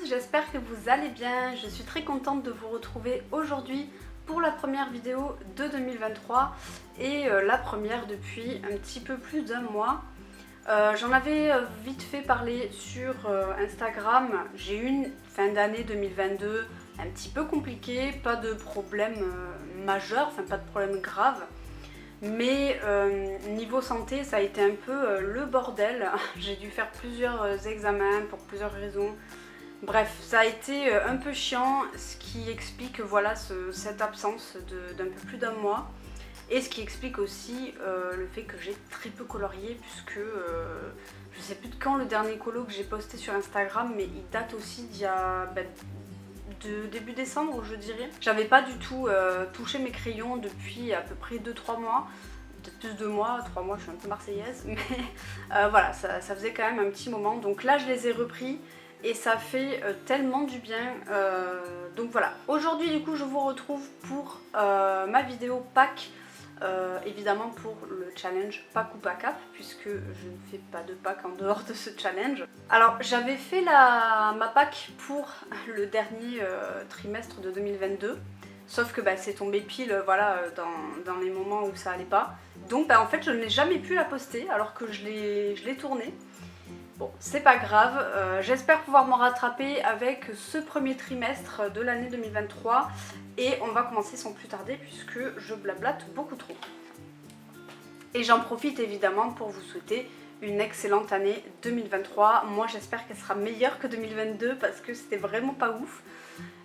j'espère que vous allez bien. Je suis très contente de vous retrouver aujourd'hui pour la première vidéo de 2023 et la première depuis un petit peu plus d'un mois. J'en avais vite fait parler sur Instagram. J'ai eu une fin d'année 2022 un petit peu compliquée, pas de problème majeur, enfin pas de problème grave. Mais niveau santé, ça a été un peu le bordel. J'ai dû faire plusieurs examens pour plusieurs raisons. Bref, ça a été un peu chiant, ce qui explique voilà, cette absence d'un peu plus d'un mois. Et ce qui explique aussi le fait que j'ai très peu colorié, puisque je sais plus de quand le dernier colo que j'ai posté sur Instagram, mais il date aussi d'il y a... de début décembre, je dirais. J'avais pas du tout touché mes crayons depuis à peu près 2-3 mois, peut-être plus de mois, 3 mois, je suis un peu marseillaise, mais voilà, ça faisait quand même un petit moment. Donc là, je les ai repris et ça fait tellement du bien. Donc voilà, aujourd'hui du coup, je vous retrouve pour ma vidéo Pâques. Évidemment pour le challenge Pâques ou pas cap, puisque je ne fais pas de Pâques en dehors de ce challenge. Alors j'avais fait ma Pâques pour le dernier trimestre de 2022, sauf que c'est tombé pile voilà, dans les moments où ça allait pas. Donc en fait je n'ai jamais pu la poster alors que je l'ai tournée. Bon, c'est pas grave, j'espère pouvoir m'en rattraper avec ce premier trimestre de l'année 2023 et on va commencer sans plus tarder puisque je blablate beaucoup trop. Et j'en profite évidemment pour vous souhaiter une excellente année 2023. Moi j'espère qu'elle sera meilleure que 2022 parce que c'était vraiment pas ouf.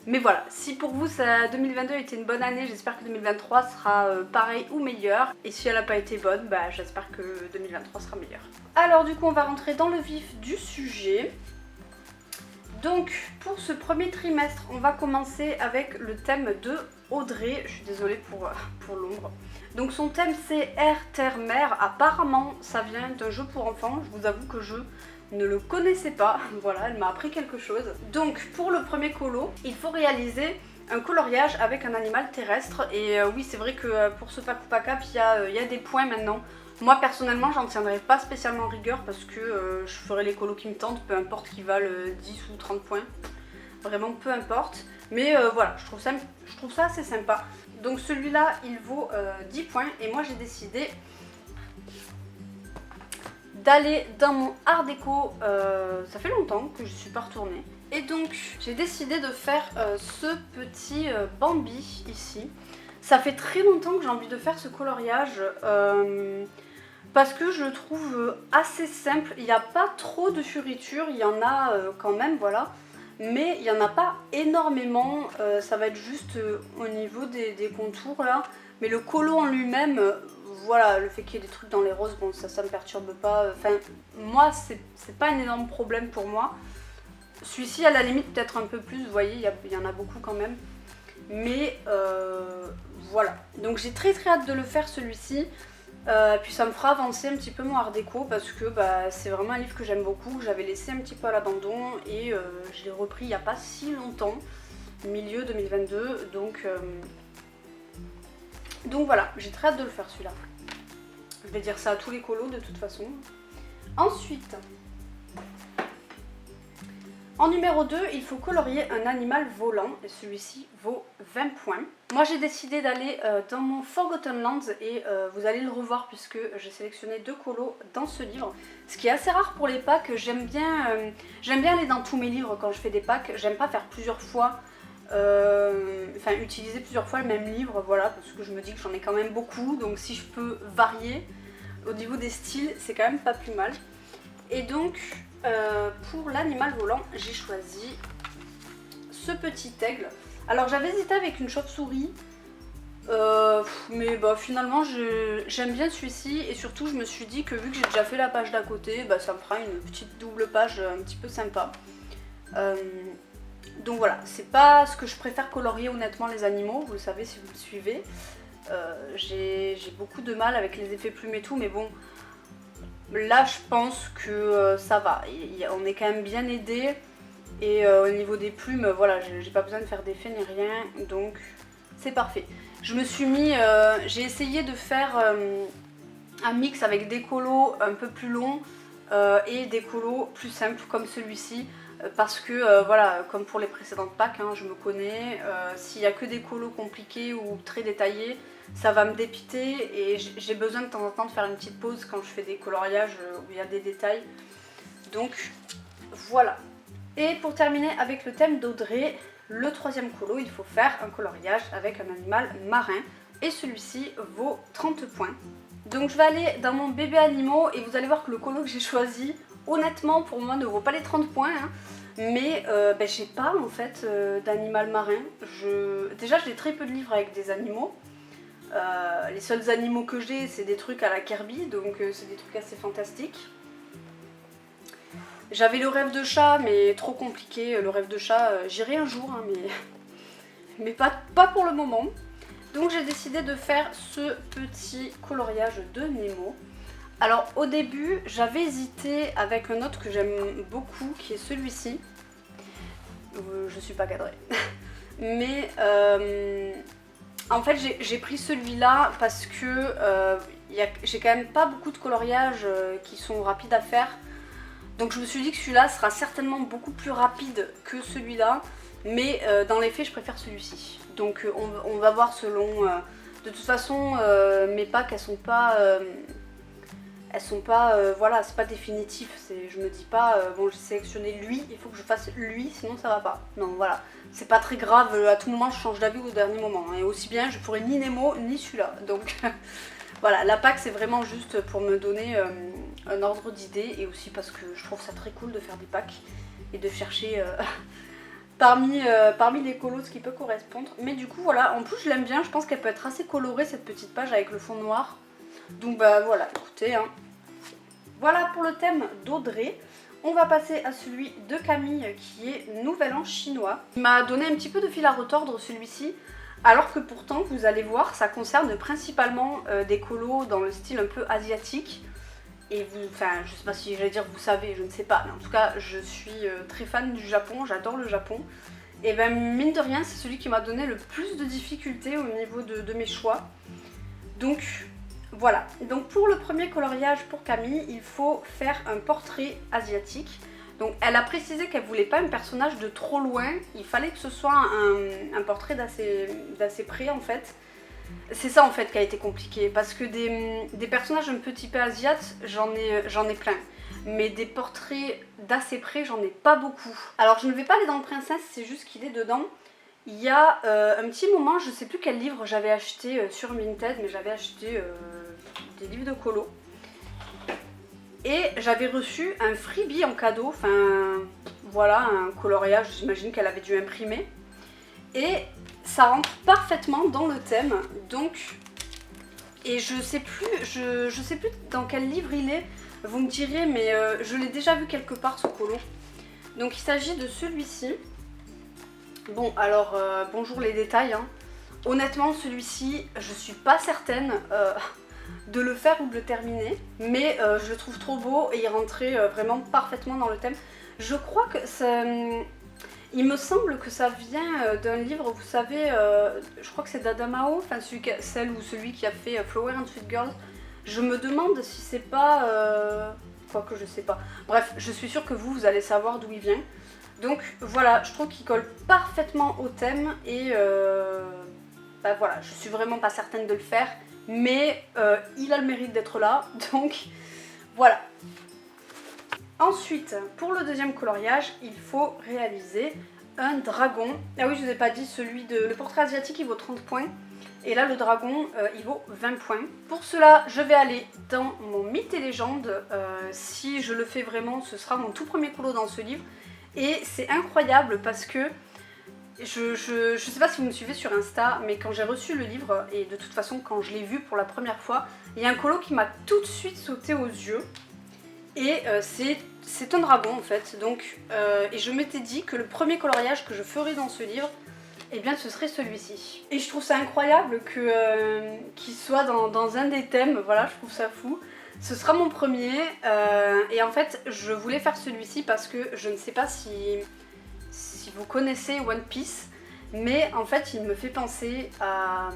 Mais voilà, si pour vous 2022 était une bonne année, j'espère que 2023 sera pareil ou meilleur. Et si elle n'a pas été bonne, j'espère que 2023 sera meilleure. Alors du coup on va rentrer dans le vif du sujet. Donc pour ce premier trimestre, on va commencer avec le thème de Audrey. Je suis désolée pour l'ombre. Donc son thème c'est Air, Terre, Mer. Apparemment ça vient d'un jeu pour enfants. Je vous avoue que je ne le connaissais pas. Voilà, elle m'a appris quelque chose. Donc pour le premier colo, il faut réaliser un coloriage avec un animal terrestre. Et oui, c'est vrai que pour ce Pâques ou pas cap, il y a des points maintenant. Moi personnellement j'en tiendrai pas spécialement rigueur parce que je ferai les colos qui me tentent, peu importe qu'ils valent 10 ou 30 points. Vraiment peu importe. Mais voilà, je trouve ça assez sympa. Donc celui-là il vaut 10 points et moi j'ai décidé d'aller dans mon art déco. Ça fait longtemps que je suis pas retournée. Et donc j'ai décidé de faire ce petit Bambi ici. Ça fait très longtemps que j'ai envie de faire ce coloriage. Parce que je le trouve assez simple, il n'y a pas trop de fioritures, il y en a quand même, voilà. Mais il n'y en a pas énormément, ça va être juste au niveau des contours là. Mais le colo en lui-même, voilà, le fait qu'il y ait des trucs dans les roses, bon ça me perturbe pas. Enfin, moi c'est pas un énorme problème pour moi. Celui-ci à la limite peut-être un peu plus, vous voyez, il y en a beaucoup quand même. Mais voilà, donc j'ai très hâte de le faire celui-ci. Puis ça me fera avancer un petit peu mon art déco parce que c'est vraiment un livre que j'aime beaucoup, que j'avais laissé un petit peu à l'abandon et je l'ai repris il n'y a pas si longtemps, milieu 2022, donc voilà, j'ai très hâte de le faire celui-là. Je vais dire ça à tous les colos de toute façon. Ensuite, en numéro 2, il faut colorier un animal volant et celui-ci vaut 20 points. Moi j'ai décidé d'aller dans mon Forgotten Lands et vous allez le revoir puisque j'ai sélectionné 2 colos dans ce livre. Ce qui est assez rare pour les packs, j'aime bien aller dans tous mes livres quand je fais des packs. J'aime pas faire plusieurs fois, enfin utiliser plusieurs fois le même livre, voilà, parce que je me dis que j'en ai quand même beaucoup. Donc si je peux varier au niveau des styles, c'est quand même pas plus mal. Et donc pour l'animal volant, j'ai choisi ce petit aigle. Alors j'avais hésité avec une chauve-souris, mais finalement j'aime bien celui-ci et surtout je me suis dit que vu que j'ai déjà fait la page d'à côté, ça me fera une petite double page un petit peu sympa. Donc voilà, c'est pas ce que je préfère colorier honnêtement les animaux, vous le savez si vous me suivez. J'ai beaucoup de mal avec les effets plumes et tout, mais bon, là je pense que ça va, on est quand même bien aidé. Et au niveau des plumes, voilà, j'ai pas besoin de faire d'effet ni rien, donc c'est parfait. Je me suis mis, j'ai essayé de faire un mix avec des colos un peu plus longs et des colos plus simples comme celui-ci. parce que voilà, comme pour les précédentes packs, hein, je me connais, s'il n'y a que des colos compliqués ou très détaillés, ça va me dépiter et j'ai besoin de temps en temps de faire une petite pause quand je fais des coloriages où il y a des détails. Donc voilà. Et pour terminer avec le thème d'Audrey, le troisième colo, il faut faire un coloriage avec un animal marin et celui-ci vaut 30 points. Donc je vais aller dans mon bébé animaux et vous allez voir que le colo que j'ai choisi, honnêtement pour moi ne vaut pas les 30 points, hein, mais j'ai pas en fait d'animal marin. Déjà j'ai très peu de livres avec des animaux. Les seuls animaux que j'ai c'est des trucs à la Kirby, donc c'est des trucs assez fantastiques. J'avais le rêve de chat mais trop compliqué, le rêve de chat j'irai un jour hein, mais pas pour le moment. Donc j'ai décidé de faire ce petit coloriage de Nemo. Alors au début j'avais hésité avec un autre que j'aime beaucoup qui est celui-ci. Je suis pas cadrée. Mais en fait j'ai pris celui-là parce que j'ai quand même pas beaucoup de coloriages qui sont rapides à faire. Donc je me suis dit que celui-là sera certainement beaucoup plus rapide que celui-là. Mais dans les faits je préfère celui-ci. Donc on va voir selon... de toute façon mes packs elles sont pas... voilà, c'est pas définitif. Je me dis pas, bon j'ai sélectionné lui, il faut que je fasse lui, sinon ça va pas. Non voilà, c'est pas très grave, à tout moment je change d'avis au dernier moment. Et aussi bien je pourrais ni Nemo ni celui-là. Donc voilà, la pack c'est vraiment juste pour me donner un ordre d'idée. Et aussi parce que je trouve ça très cool de faire des packs et de chercher... Parmi les colos ce qui peut correspondre. Mais du coup voilà, en plus je l'aime bien, je pense qu'elle peut être assez colorée cette petite page avec le fond noir. Donc bah voilà, écoutez hein. Voilà pour le thème d'Audrey. On va passer à celui de Camille qui est Nouvel An chinois. Il m'a donné un petit peu de fil à retordre celui-ci. Alors que pourtant vous allez voir ça concerne principalement des colos dans le style un peu asiatique. Et vous, enfin je sais pas si j'allais dire vous savez, je ne sais pas, mais en tout cas je suis très fan du Japon, j'adore le Japon. Et ben mine de rien c'est celui qui m'a donné le plus de difficultés au niveau de mes choix. Donc voilà, donc pour le premier coloriage pour Camille, il faut faire un portrait asiatique. Donc elle a précisé qu'elle voulait pas un personnage de trop loin, il fallait que ce soit un portrait d'assez près en fait. C'est ça en fait qui a été compliqué, parce que des personnages un peu typés asiates, j'en ai plein. Mais des portraits d'assez près, j'en ai pas beaucoup. Alors je ne vais pas aller dans le Princesse, c'est juste qu'il est dedans. Il y a un petit moment, je sais plus quel livre j'avais acheté sur Vinted, mais j'avais acheté des livres de colo. Et j'avais reçu un freebie en cadeau, enfin voilà, un coloriage, j'imagine qu'elle avait dû imprimer. Et ça rentre parfaitement dans le thème, donc, et je sais plus dans quel livre il est, vous me direz, mais je l'ai déjà vu quelque part ce colo. Donc il s'agit de celui-ci. Bon alors, bonjour les détails, hein. Honnêtement celui-ci, je suis pas certaine de le faire ou de le terminer, mais je le trouve trop beau et il rentrait vraiment parfaitement dans le thème. Je crois que ça... Il me semble que ça vient d'un livre, vous savez, je crois que c'est d'Adamao, enfin celle ou celui qui a fait Flower and Sweet Girls. Je me demande si c'est pas... Quoique je sais pas. Bref, je suis sûre que vous allez savoir d'où il vient. Donc voilà, je trouve qu'il colle parfaitement au thème et bah voilà, je suis vraiment pas certaine de le faire. Mais il a le mérite d'être là, donc voilà. Ensuite, pour le deuxième coloriage, il faut réaliser un dragon. Ah oui, je vous ai pas dit, le portrait asiatique il vaut 30 points. Et là, le dragon, il vaut 20 points. Pour cela, je vais aller dans mon mythe et légende. Si je le fais vraiment, ce sera mon tout premier colo dans ce livre. Et c'est incroyable parce que je sais pas si vous me suivez sur Insta, mais quand j'ai reçu le livre, et de toute façon quand je l'ai vu pour la première fois, il y a un colo qui m'a tout de suite sauté aux yeux. Et c'est un dragon en fait, donc et je m'étais dit que le premier coloriage que je ferais dans ce livre, eh bien ce serait celui-ci. Et je trouve ça incroyable qu'il soit dans un des thèmes, voilà, je trouve ça fou. Ce sera mon premier, et en fait je voulais faire celui-ci parce que je ne sais pas si vous connaissez One Piece, mais en fait il me fait penser à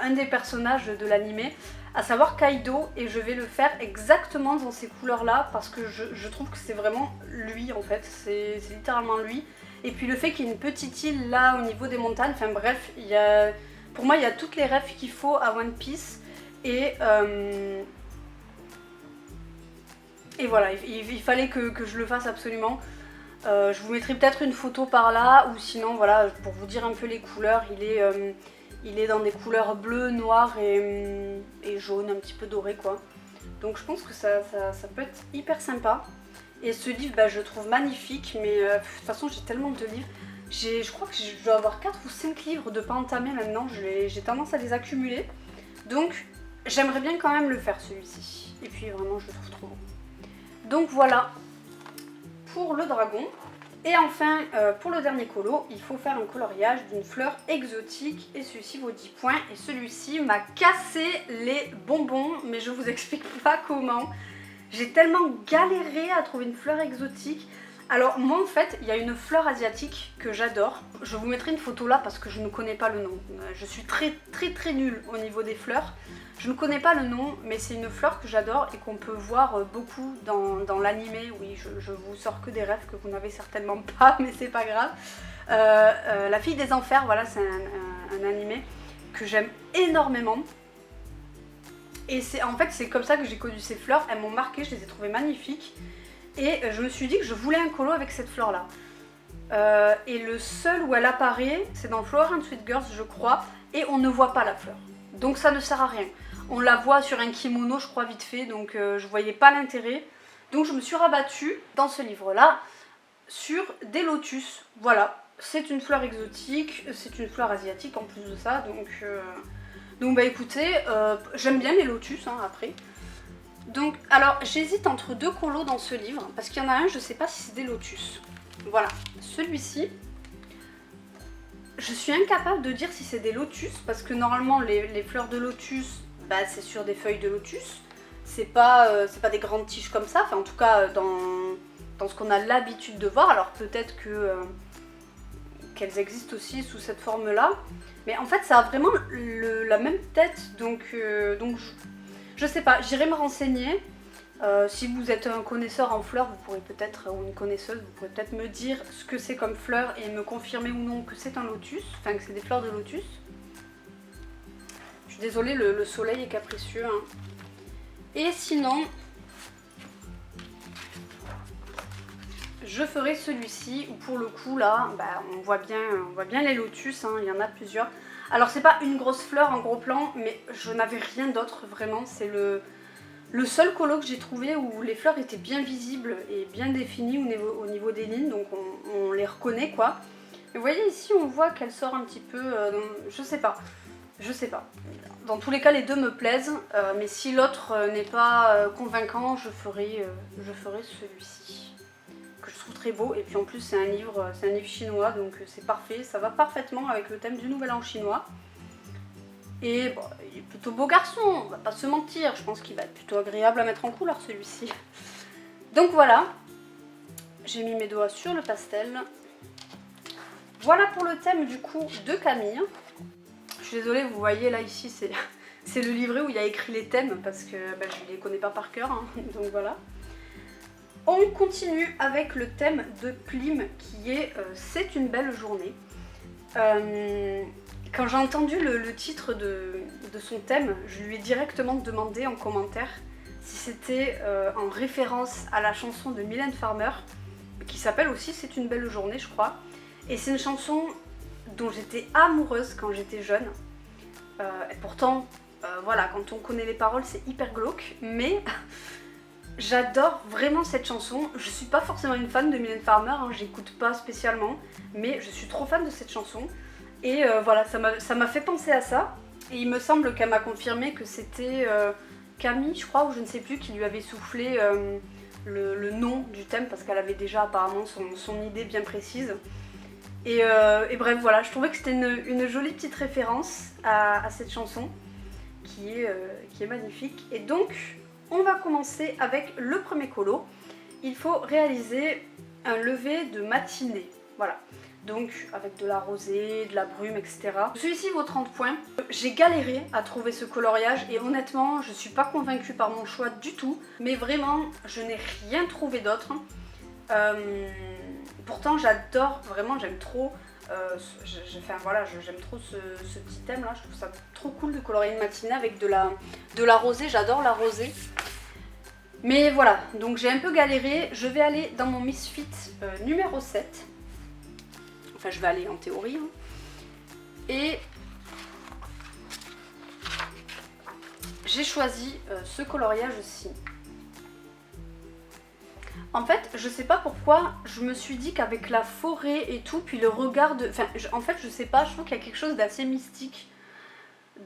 un des personnages de l'anime. à savoir Kaido, et je vais le faire exactement dans ces couleurs là parce que je trouve que c'est vraiment lui en fait, c'est littéralement lui. Et puis le fait qu'il y ait une petite île là au niveau des montagnes, enfin bref, pour moi il y a toutes les refs qu'il faut à One Piece. Et voilà, il fallait que je le fasse absolument. Je vous mettrai peut-être une photo par là, ou sinon voilà, pour vous dire un peu les couleurs, il est dans des couleurs bleues, noires et jaune, un petit peu doré quoi. Donc je pense que ça peut être hyper sympa. Et ce livre, bah, je le trouve magnifique, mais de toute façon j'ai tellement de livres. Je crois que je dois avoir 4 ou 5 livres de pas entamés maintenant, j'ai tendance à les accumuler. Donc j'aimerais bien quand même le faire celui-ci. Et puis vraiment je le trouve trop beau. Donc voilà pour le dragon. Et enfin, pour le dernier colo, il faut faire un coloriage d'une fleur exotique. Et celui-ci vaut 10 points. Et celui-ci m'a cassé les bonbons, mais je vous explique pas comment. J'ai tellement galéré à trouver une fleur exotique. Alors moi en fait, il y a une fleur asiatique que j'adore. Je vous mettrai une photo là parce que je ne connais pas le nom. Je suis très nulle au niveau des fleurs. Je ne connais pas le nom, mais c'est une fleur que j'adore et qu'on peut voir beaucoup dans l'animé. Oui, je vous sors que des rêves que vous n'avez certainement pas, mais c'est pas grave. La fille des enfers, voilà, c'est un animé que j'aime énormément. Et en fait, c'est comme ça que j'ai connu ces fleurs. Elles m'ont marqué, je les ai trouvées magnifiques. Et je me suis dit que je voulais un colo avec cette fleur-là. Et le seul où elle apparaît, c'est dans Flower and Sweet Girls, je crois. Et on ne voit pas la fleur. Donc ça ne sert à rien. On la voit sur un kimono, je crois, vite fait, donc je voyais pas l'intérêt. Donc je me suis rabattue dans ce livre-là sur des lotus. Voilà, c'est une fleur exotique, c'est une fleur asiatique en plus de ça, donc bah écoutez, j'aime bien les lotus hein, après. Donc alors j'hésite entre deux colos dans ce livre, parce qu'il y en a un, je sais pas si c'est des lotus. Voilà, celui-ci. Je suis incapable de dire si c'est des lotus, parce que normalement les fleurs de lotus, bah, c'est sur des feuilles de lotus. C'est pas des grandes tiges comme ça, enfin en tout cas dans ce qu'on a l'habitude de voir. Alors peut-être qu'elles existent aussi sous cette forme-là. Mais en fait ça a vraiment la même tête, donc je sais pas, j'irai me renseigner. Si vous êtes un connaisseur en fleurs, vous pourrez peut-être, ou une connaisseuse, vous pourrez peut-être me dire ce que c'est comme fleur et me confirmer ou non que c'est un lotus, enfin que c'est des fleurs de lotus. Je suis désolée, le soleil est capricieux. Hein. Et sinon, je ferai celui-ci où pour le coup là, bah, on voit bien les lotus, hein, il y en a plusieurs. Alors c'est pas une grosse fleur en gros plan, mais je n'avais rien d'autre vraiment, c'est le seul colo que j'ai trouvé où les fleurs étaient bien visibles et bien définies au niveau des lignes, donc on les reconnaît quoi. Mais vous voyez ici on voit qu'elle sort un petit peu, je sais pas. Dans tous les cas les deux me plaisent, mais si l'autre n'est pas convaincant, je ferai celui-ci. Que je trouve très beau, et puis en plus c'est un livre chinois, donc c'est parfait, ça va parfaitement avec le thème du Nouvel An chinois. Et bon, il est plutôt beau garçon, on va pas se mentir, je pense qu'il va être plutôt agréable à mettre en couleur celui-ci. Donc voilà, j'ai mis mes doigts sur le pastel. Voilà pour le thème du coup de Camille. Je suis désolée, vous voyez là ici c'est le livret où il y a écrit les thèmes parce que bah, je ne les connais pas par cœur, hein, donc voilà. On continue avec le thème de Plim qui est C'est une belle journée. Quand j'ai entendu le titre de son thème, je lui ai directement demandé en commentaire si c'était en référence à la chanson de Mylène Farmer, qui s'appelle aussi C'est une belle journée je crois. Et c'est une chanson dont j'étais amoureuse quand j'étais jeune. Et pourtant, voilà, quand on connaît les paroles c'est hyper glauque, mais j'adore vraiment cette chanson. Je suis pas forcément une fan de Mylène Farmer, hein, j'écoute pas spécialement, mais je suis trop fan de cette chanson. Et voilà, ça m'a fait penser à ça. Et il me semble qu'elle m'a confirmé que c'était Camille, je crois, ou je ne sais plus, qui lui avait soufflé le nom du thème, parce qu'elle avait déjà apparemment son idée bien précise. Et bref, voilà, je trouvais que c'était une jolie petite référence à cette chanson, qui est magnifique. Et donc, on va commencer avec le premier colo. Il faut réaliser un lever de matinée. Voilà. donc avec de la rosée, de la brume, etc. Celui-ci vaut 30 points. J'ai galéré à trouver ce coloriage et honnêtement je suis pas convaincue par mon choix du tout, mais vraiment je n'ai rien trouvé d'autre. Pourtant j'adore, vraiment j'aime trop, j'aime trop ce petit thème là, je trouve ça trop cool de colorier une matinée avec de la rosée, j'adore la rosée. Mais voilà, donc j'ai un peu galéré, je vais aller dans mon Misfit numéro 7. Enfin je vais aller en théorie. Hein. Et j'ai choisi ce coloriage-ci. En fait, je sais pas pourquoi, je me suis dit qu'avec la forêt et tout, puis le regard de... Enfin, en fait, je sais pas, je trouve qu'il y a quelque chose d'assez mystique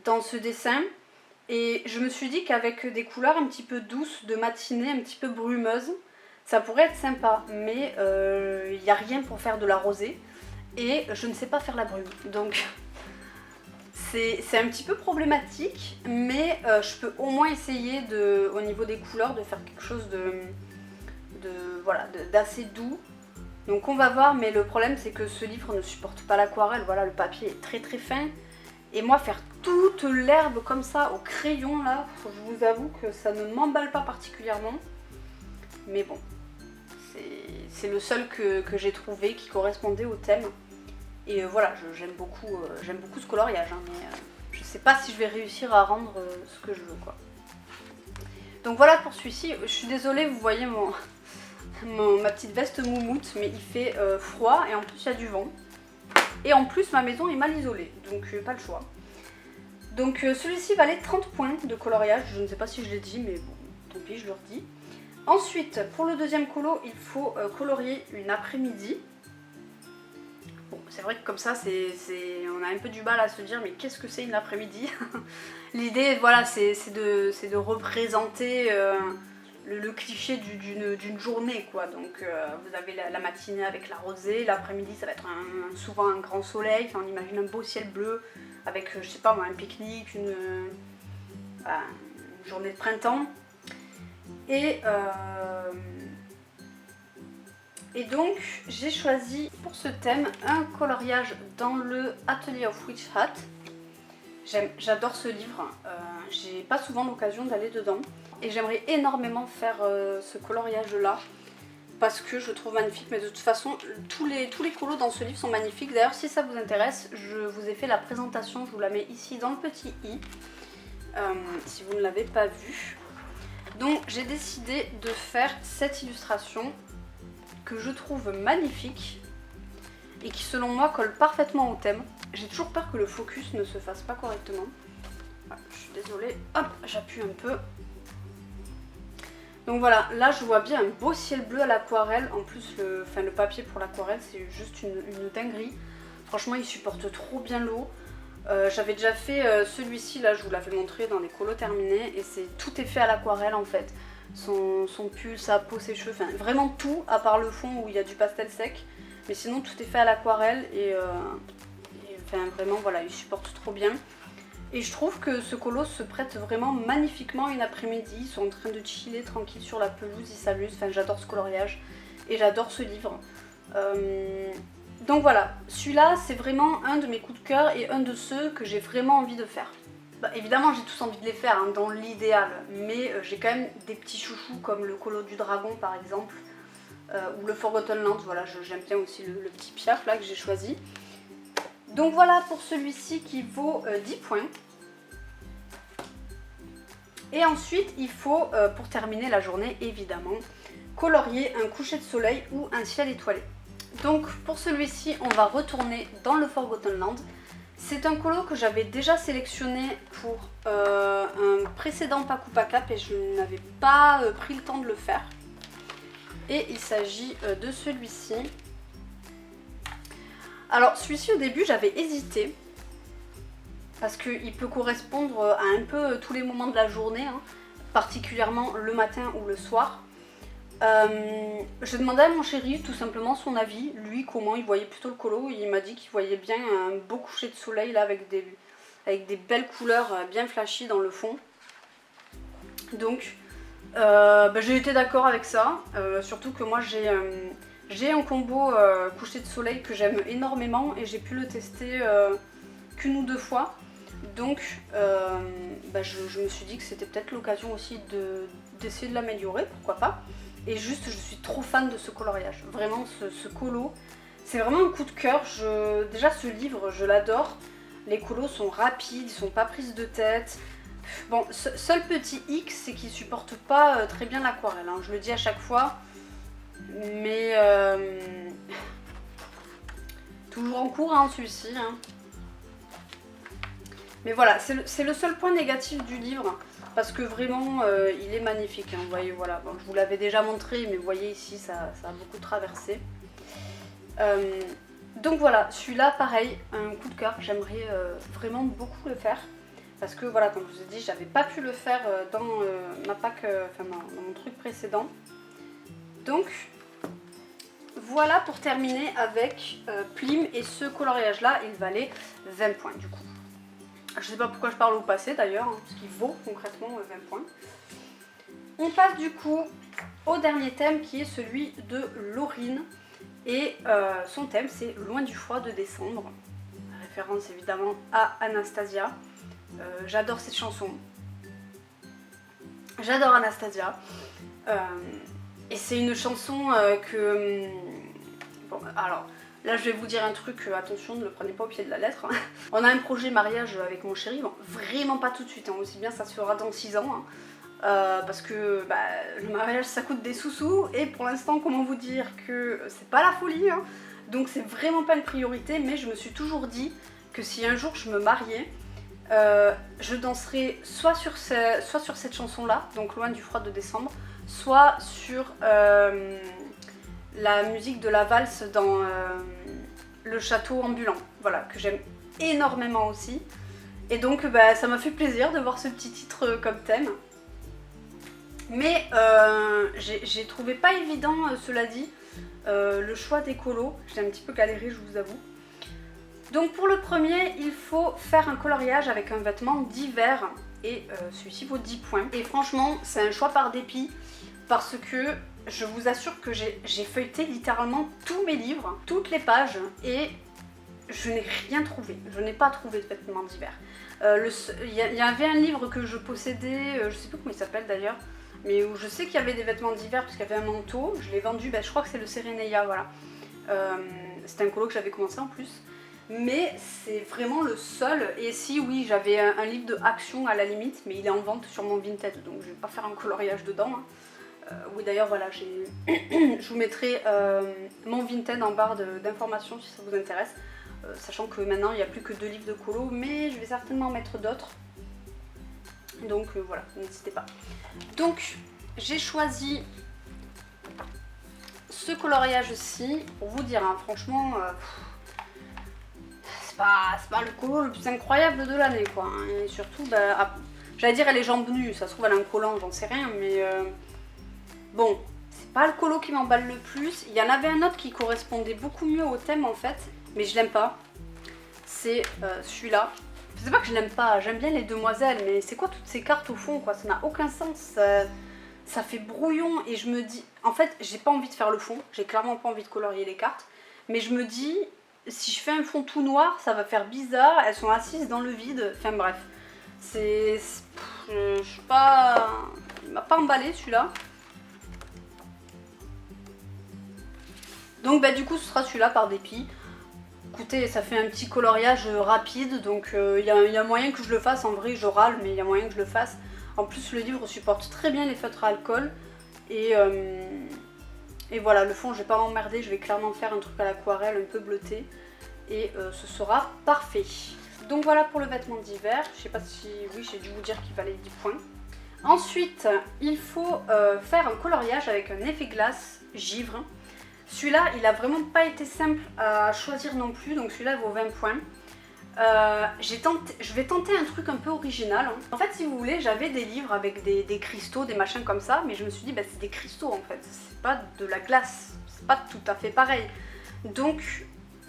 dans ce dessin. Et je me suis dit qu'avec des couleurs un petit peu douces, de matinée, un petit peu brumeuses, ça pourrait être sympa. Mais il n'y a rien pour faire de la rosée. Et je ne sais pas faire la brume. Donc, c'est un petit peu problématique. Mais je peux au moins essayer, au niveau des couleurs, de faire quelque chose d'assez doux. Donc on va voir, mais le problème c'est que ce livre ne supporte pas l'aquarelle. Voilà, le papier est très très fin. Et moi faire toute l'herbe comme ça au crayon là, je vous avoue que ça ne m'emballe pas particulièrement. Mais bon, c'est le seul que j'ai trouvé qui correspondait au thème. Et voilà, j'aime beaucoup ce coloriage, hein, mais je sais pas si je vais réussir à rendre ce que je veux quoi. Donc voilà pour celui-ci. Je suis désolée, vous voyez ma petite veste moumoute, mais il fait froid et en plus il y a du vent. Et en plus ma maison est mal isolée, donc pas le choix. Donc celui-ci valait 30 points de coloriage, je ne sais pas si je l'ai dit, mais bon, tant pis, je le redis. Ensuite, pour le deuxième colo, il faut colorier une après-midi. Bon, c'est vrai que comme ça, on a un peu du mal à se dire, mais qu'est-ce que c'est une après-midi? L'idée, voilà, c'est de représenter le cliché d'une journée, quoi. Donc, vous avez la matinée avec la rosée, l'après-midi, ça va être souvent un grand soleil. Enfin, on imagine un beau ciel bleu avec, je sais pas moi, un pique-nique, une journée de printemps. Et donc j'ai choisi pour ce thème un coloriage dans le Atelier of Witch Hat. J'adore ce livre, j'ai pas souvent l'occasion d'aller dedans et j'aimerais énormément faire ce coloriage là parce que je le trouve magnifique. Mais de toute façon tous les colos dans ce livre sont magnifiques. D'ailleurs si ça vous intéresse, je vous ai fait la présentation, je vous la mets ici dans le petit i si vous ne l'avez pas vue. Donc j'ai décidé de faire cette illustration que je trouve magnifique et qui selon moi colle parfaitement au thème. J'ai toujours peur que le focus ne se fasse pas correctement. Voilà, je suis désolée, hop, j'appuie un peu. Donc voilà, là je vois bien un beau ciel bleu à l'aquarelle. En plus le papier pour l'aquarelle c'est juste une dinguerie. Franchement il supporte trop bien l'eau. J'avais déjà fait celui-ci, là je vous l'avais montré dans les colos terminés et tout est fait à l'aquarelle en fait. Son pull, sa peau, ses cheveux, enfin vraiment tout à part le fond où il y a du pastel sec. Mais sinon tout est fait à l'aquarelle et enfin vraiment voilà, il supporte trop bien. Et je trouve que ce colo se prête vraiment magnifiquement une après-midi. Ils sont en train de chiller tranquille sur la pelouse, ils s'amusent. Enfin j'adore ce coloriage et j'adore ce livre. Donc voilà, celui-là c'est vraiment un de mes coups de cœur et un de ceux que j'ai vraiment envie de faire. Bah, évidemment j'ai tous envie de les faire hein, dans l'idéal, mais j'ai quand même des petits chouchous comme le colo du dragon par exemple, ou le Forgotten Land, voilà, j'aime bien aussi le petit piaf là que j'ai choisi. Donc voilà pour celui-ci qui vaut 10 points. Et ensuite il faut, pour terminer la journée évidemment, colorier un coucher de soleil ou un ciel étoilé. Donc pour celui-ci on va retourner dans le Forgotten Land. C'est un colo que j'avais déjà sélectionné pour un précédent Paku Pakap et je n'avais pas pris le temps de le faire. Et il s'agit de celui-ci. Alors celui-ci au début j'avais hésité parce qu'il peut correspondre à un peu tous les moments de la journée, hein, particulièrement le matin ou le soir. Je demandais à mon chéri tout simplement son avis, lui comment il voyait plutôt le colo, et il m'a dit qu'il voyait bien un beau coucher de soleil là avec des belles couleurs bien flashy dans le fond. Donc j'ai été d'accord avec ça, surtout que moi j'ai J'ai un combo coucher de soleil que j'aime énormément et j'ai pu le tester qu'une ou deux fois. Donc je me suis dit que c'était peut-être l'occasion aussi d'essayer de l'améliorer, pourquoi pas. Et juste, je suis trop fan de ce coloriage. Vraiment, ce colo, c'est vraiment un coup de cœur. Déjà, ce livre, je l'adore. Les colos sont rapides, ils sont pas prises de tête. Bon, seul petit X, c'est qu'ils supportent pas très bien l'aquarelle, hein. Je le dis à chaque fois. Mais toujours en cours, hein, celui-ci. Hein. Mais voilà, c'est le seul point négatif du livre. Parce que vraiment, il est magnifique. Hein. Vous voyez, voilà. Bon, je vous l'avais déjà montré, mais vous voyez ici, ça a beaucoup traversé. Donc voilà, celui-là, pareil, un coup de cœur. J'aimerais vraiment beaucoup le faire. Parce que voilà, comme je vous ai dit, j'avais pas pu le faire dans ma pack, dans mon truc précédent. Donc voilà pour terminer avec Plim, et ce coloriage là il valait 20 points du coup. Je sais pas pourquoi je parle au passé d'ailleurs, hein, parce qu'il vaut concrètement 20 points. On passe du coup au dernier thème qui est celui de Laurine, et son thème c'est Loin du froid de décembre, référence évidemment à Anastasia. J'adore cette chanson, j'adore Anastasia. Et c'est une chanson que... Bon, alors, là je vais vous dire un truc, attention, ne le prenez pas au pied de la lettre. Hein. On a un projet mariage avec mon chéri, bon, vraiment pas tout de suite, hein, aussi bien ça se fera dans 6 ans. Hein, parce que le mariage ça coûte des sous-sous, et pour l'instant, comment vous dire que c'est pas la folie. Hein, donc c'est vraiment pas une priorité, mais je me suis toujours dit que si un jour je me mariais, je danserais soit sur cette chanson-là, donc Loin du froid de décembre, soit sur la musique de la valse dans Le château ambulant, voilà, que j'aime énormément aussi. Et donc ça m'a fait plaisir de voir ce petit titre comme thème. Mais j'ai trouvé pas évident, cela dit, le choix des colos. J'ai un petit peu galéré, je vous avoue. Donc pour le premier, il faut faire un coloriage avec un vêtement d'hiver, et celui-ci vaut 10 points. Et franchement, c'est un choix par dépit, parce que je vous assure que j'ai feuilleté littéralement tous mes livres, toutes les pages, et je n'ai rien trouvé. Je n'ai pas trouvé de vêtements d'hiver. Il y avait un livre que je possédais, je sais plus comment il s'appelle d'ailleurs, mais où je sais qu'il y avait des vêtements d'hiver parce qu'il y avait un manteau. Je l'ai vendu, je crois que c'est le Sereneia, voilà. C'était un colo que j'avais commencé en plus. Mais c'est vraiment le seul. Et si oui, j'avais un livre de action à la limite, mais il est en vente sur mon Vinted, donc je vais pas faire un coloriage dedans. Hein. Oui, d'ailleurs, voilà, je vous mettrai mon Vinted en barre d'informations si ça vous intéresse. Sachant que maintenant il n'y a plus que 2 livres de colo, mais je vais certainement en mettre d'autres. Donc voilà, n'hésitez pas. Donc j'ai choisi ce coloriage-ci pour vous dire, hein, franchement, c'est pas le colo le plus incroyable de l'année, quoi. Hein. Et surtout, j'allais dire elle est jambes nues, ça se trouve elle a un collant, j'en sais rien, mais bon, c'est pas le colo qui m'emballe le plus. Il y en avait un autre qui correspondait beaucoup mieux au thème en fait, mais je l'aime pas. C'est celui-là. C'est pas que je l'aime pas, j'aime bien les demoiselles, mais c'est quoi toutes ces cartes au fond, quoi? Ça n'a aucun sens. Ça fait brouillon, et je me dis... En fait, j'ai pas envie de faire le fond, j'ai clairement pas envie de colorier les cartes, mais je me dis, si je fais un fond tout noir, ça va faire bizarre, elles sont assises dans le vide, enfin bref. Je suis pas... Il m'a pas emballé celui-là. Donc du coup ce sera celui-là par dépit. Écoutez, ça fait un petit coloriage rapide, donc il y a moyen que je le fasse. En vrai je râle, mais il y a moyen que je le fasse. En plus le livre supporte très bien les feutres à alcool. Et voilà, le fond je vais pas m'emmerder, je vais clairement faire un truc à l'aquarelle un peu bleuté. Et ce sera parfait. Donc voilà pour le vêtement d'hiver. Je sais pas si... Oui, j'ai dû vous dire qu'il valait 10 points. Ensuite, il faut faire un coloriage avec un effet glace givre. Celui-là, il a vraiment pas été simple à choisir non plus, donc celui-là vaut 20 points. Je vais tenter un truc un peu original. Hein. En fait, si vous voulez, j'avais des livres avec des cristaux, des machins comme ça, mais je me suis dit, c'est des cristaux en fait, c'est pas de la glace, c'est pas tout à fait pareil. Donc,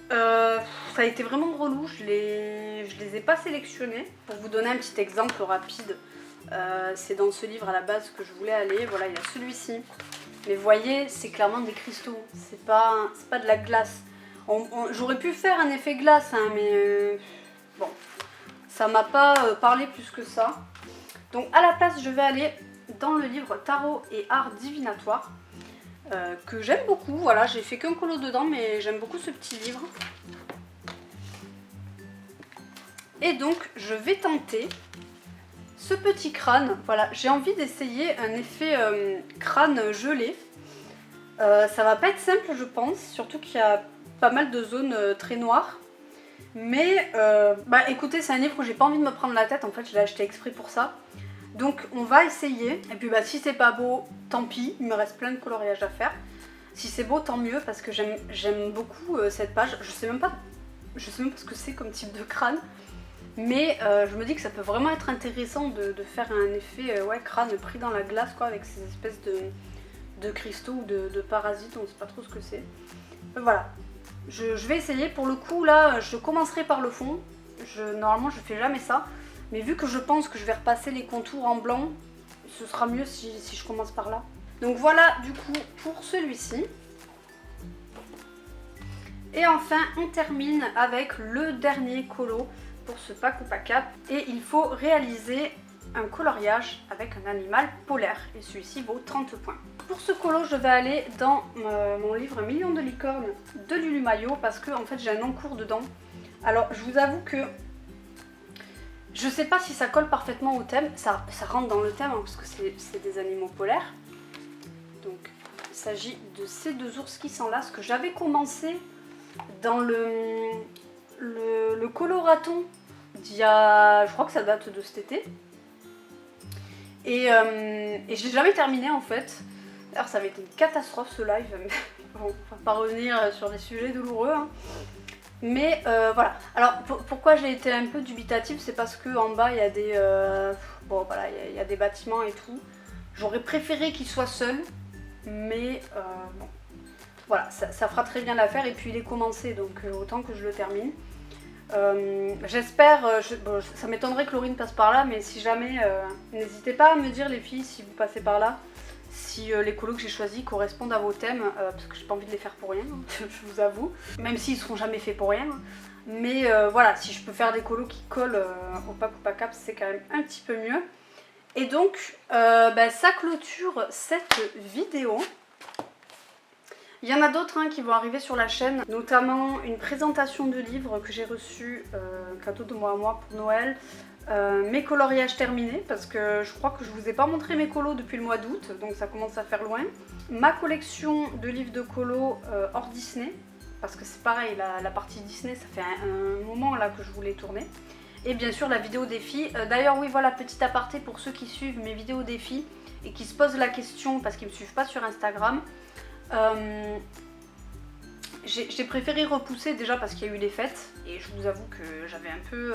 ça a été vraiment relou, je les ai pas sélectionnés. Pour vous donner un petit exemple rapide, c'est dans ce livre à la base que je voulais aller. Voilà, il y a celui-ci Mais vous voyez, c'est clairement des cristaux, c'est pas de la glace. J'aurais pu faire un effet glace, hein, mais bon, ça m'a pas parlé plus que ça. Donc à la place, je vais aller dans le livre Tarot et Art Divinatoire, que j'aime beaucoup. Voilà, j'ai fait qu'un colo dedans, mais j'aime beaucoup ce petit livre. Et donc, je vais tenter ce petit crâne. Voilà, j'ai envie d'essayer un effet crâne gelé. Ça va pas être simple, je pense, surtout qu'il y a pas mal de zones très noires. Mais, bah écoutez, c'est un livre où j'ai pas envie de me prendre la tête. En fait, je l'ai acheté exprès pour ça. Donc, on va essayer. Et puis, bah, si c'est pas beau, tant pis. Il me reste plein de coloriage à faire. Si c'est beau, tant mieux, parce que j'aime beaucoup cette page. Je sais même pas ce que c'est comme type de crâne. Mais je me dis que ça peut vraiment être intéressant de faire un effet ouais, crâne pris dans la glace, quoi, avec ces espèces de cristaux ou de parasites, on ne sait pas trop ce que c'est. Voilà, je vais essayer. Pour le coup, là, je commencerai par le fond. Normalement, je fais jamais ça. Mais vu que je pense que je vais repasser les contours en blanc, ce sera mieux si je commence par là. Donc voilà, du coup, pour celui-ci. Et enfin, on termine avec le dernier colo pour ce pack ou pack-up. Et il faut réaliser un coloriage avec un animal polaire. Et celui-ci vaut 30 points. Pour ce colo, je vais aller dans mon livre Millions de licornes de Lulu Maillot parce que en fait j'ai un encours dedans. Alors je vous avoue que je sais pas si ça colle parfaitement au thème. Ça rentre dans le thème hein, parce que c'est des animaux polaires. Donc il s'agit de ces deux ours qui s'enlacent que j'avais commencé dans le coloraton d'il y a... Je crois que ça date de cet été. Et je l'ai jamais terminé en fait. Alors ça avait été une catastrophe ce live, mais bon, on va pas revenir sur des sujets douloureux. Hein. Mais voilà. Alors pourquoi j'ai été un peu dubitative, c'est parce que en bas il y a des bon voilà, il y a des bâtiments et tout. J'aurais préféré qu'il soit seul, mais bon. Voilà, ça fera très bien l'affaire et puis il est commencé donc autant que je le termine. J'espère, bon, ça m'étonnerait que Laurine passe par là, mais si jamais, n'hésitez pas à me dire les filles si vous passez par là, si les colos que j'ai choisis correspondent à vos thèmes, parce que j'ai pas envie de les faire pour rien, je vous avoue, même s'ils seront jamais faits pour rien. Mais voilà, si je peux faire des colos qui collent au pack ou pack-up, c'est quand même un petit peu mieux. Et donc, bah, ça clôture cette vidéo. Il y en a d'autres hein, qui vont arriver sur la chaîne, notamment une présentation de livres que j'ai reçu, cadeau de moi à moi pour Noël, mes coloriages terminés, parce que je crois que je vous ai pas montré mes colos depuis le mois d'août, donc ça commence à faire loin. Ma collection de livres de colos hors Disney, parce que c'est pareil, la partie Disney, ça fait un moment là que je voulais tourner. Et bien sûr la vidéo défi. D'ailleurs oui voilà, petit aparté pour ceux qui suivent mes vidéos défi et qui se posent la question parce qu'ils ne me suivent pas sur Instagram. J'ai préféré repousser déjà parce qu'il y a eu les fêtes et je vous avoue que j'avais un peu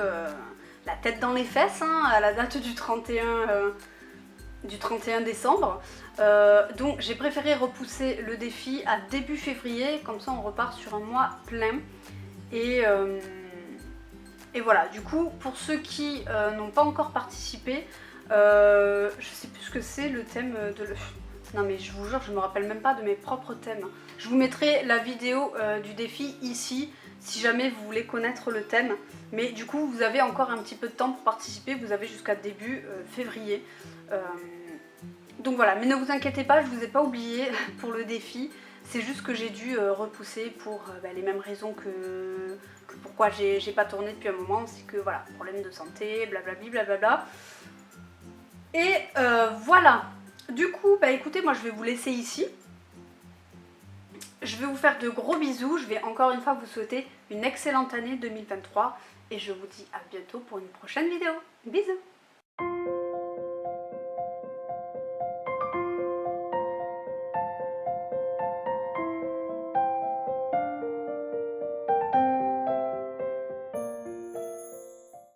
la tête dans les fesses hein, à la date du 31 décembre. Donc j'ai préféré repousser le défi à début février, comme ça on repart sur un mois plein. Et voilà, du coup pour ceux qui n'ont pas encore participé, je sais plus ce que c'est le thème de Non mais je vous jure, je me rappelle même pas de mes propres thèmes. Je vous mettrai la vidéo du défi ici, si jamais vous voulez connaître le thème. Mais du coup, vous avez encore un petit peu de temps pour participer, vous avez jusqu'à début février. Donc voilà, mais ne vous inquiétez pas, je vous ai pas oublié pour le défi. C'est juste que j'ai dû repousser pour les mêmes raisons que pourquoi j'ai pas tourné depuis un moment. C'est que voilà, problème de santé, blablabli, blablabla. Et voilà. Du coup, bah écoutez, moi je vais vous laisser ici. Je vais vous faire de gros bisous. Je vais encore une fois vous souhaiter une excellente année 2023. Et je vous dis à bientôt pour une prochaine vidéo. Bisous!